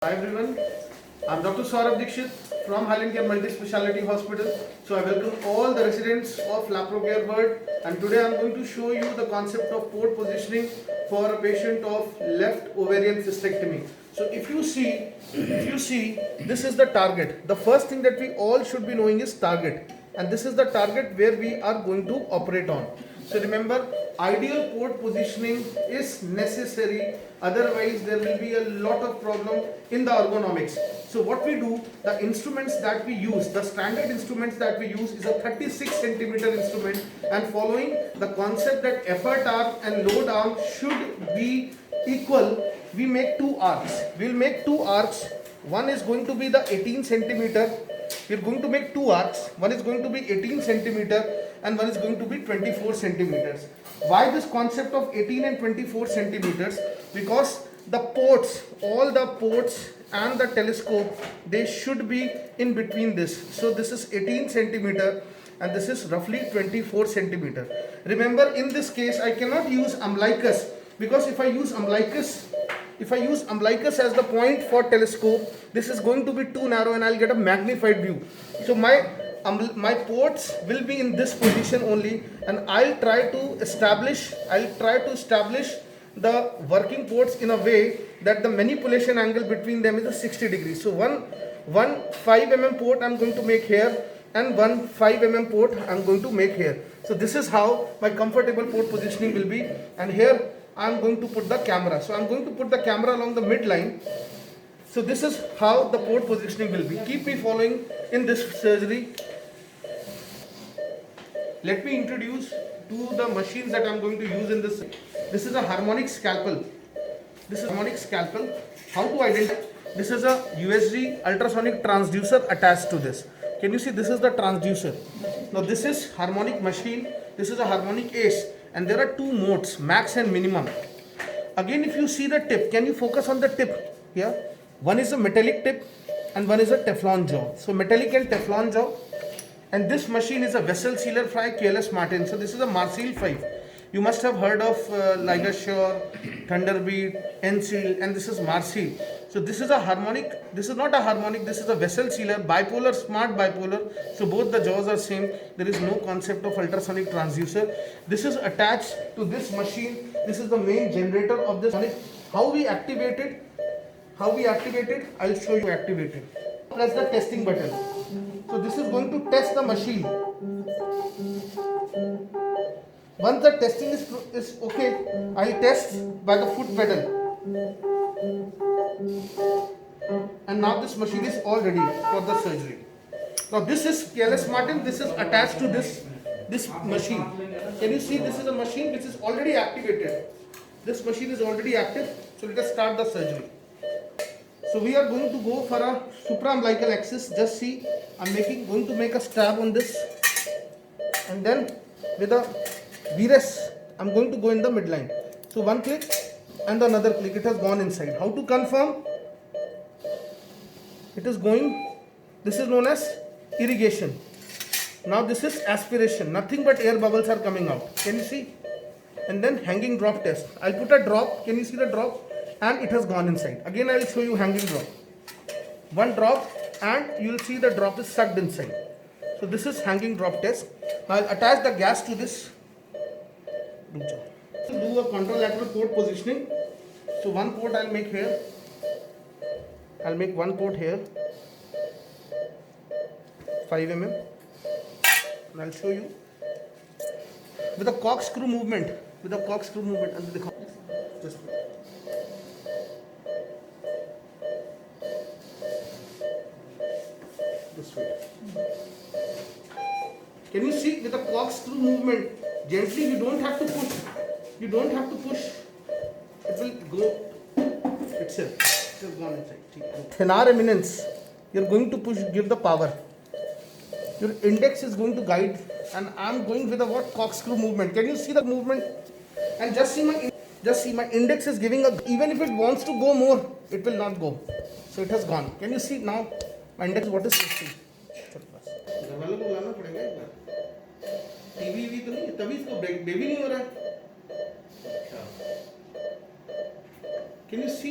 Hi everyone, I'm Dr. Saurabh Dixit from Highland Care Multi Speciality Hospital. So I welcome all the residents of Laprocare World, and today I'm going to show you the concept of port positioning for a patient of left ovarian cystectomy. So if you see, this is the target. The first thing that we all should be knowing is target, and this is the target where we are going to operate on. So remember, ideal port positioning is necessary, otherwise there will be a lot of problem in the ergonomics. So what we do, the instruments that we use, the standard instruments that we use is a 36 centimeter instrument, and following the concept that effort arm and load arm should be equal, we make two arcs. We'll make two arcs. One is going to be the 18 centimeter. We're going to make two arcs. One is going to be 18 centimeter and one is going to be 24 centimeters. Why this concept of 18 and 24 centimeters? Because the ports, all the ports and the telescope, they should be in between this. So this is 18 centimeter and this is roughly 24 centimeter. Remember, in this case I cannot use umbilicus, because if I use umbilicus as the point for telescope, this is going to be too narrow and I'll get a magnified view. So my ports will be in this position only, and I'll try to establish the working ports in a way that the manipulation angle between them is a 60 degrees. So one 5 mm port I'm going to make here, and one 5 mm port I'm going to make here. So this is how my comfortable port positioning will be, and here I'm going to put the camera. So I'm going to put the camera along the midline. So this is how the port positioning will be. Keep me following in this surgery. Let me introduce to the machines that I'm going to use in this. This is a harmonic scalpel. How to identify? This is a USG ultrasonic transducer attached to this. Can you see? This is the transducer. Now this is harmonic machine. This is a harmonic ace, and there are two modes, max and minimum. Again, if you see the tip, can you focus on the tip here? One is a metallic tip and one is a Teflon jaw. So metallic and Teflon jaw. And this machine is a vessel sealer by KLS Martin. So this is a Marseille 5. You must have heard of Ligashore, Thunderbeat, Enseal, and this is Marseille. So this is a harmonic. This is not a harmonic. This is a vessel sealer, bipolar, smart bipolar. So both the jaws are same. There is no concept of ultrasonic transducer. This is attached to this machine. This is the main generator of this. How we activate it? I'll show you activated. Press the testing button. So this is going to test the machine. Once the testing is okay, I'll test by the foot pedal. And now this machine is all ready for the surgery. Now this is KLS Martin. This is attached to this machine. Can you see? This is a machine which is already activated. This machine is already active. So let us start the surgery. So we are going to go for a supraumbilical axis. Just see, I'm going to make a stab on this, and then with a Virus, I'm going to go in the midline. So one click and another click, it has gone inside. How to confirm? It is going, this is known as irrigation. Now this is aspiration, nothing but air bubbles are coming out. Can you see? And then hanging drop test. I'll put a drop, can you see the drop? And it has gone inside. Again I will show you hanging drop. One drop and you will see the drop is sucked inside. So this is hanging drop test. Now I'll attach the gas to this. Do a contralateral port positioning. So one port I'll make here. I'll make one port here, 5 mm, and I'll show you with a corkscrew movement. Just this way. Can you see with a corkscrew movement? Gently, you don't have to push. It will go itself. It has gone inside. In our eminence, you are going to push, give the power. Your index is going to guide, and I am going with a corkscrew movement. Can you see the movement? And just see my index is giving a, even if it wants to go more, it will not go. So it has gone. Can you see now? My index, what is this? TV तो नहीं, तभी इसको baby नहीं हो रहा है। Can you see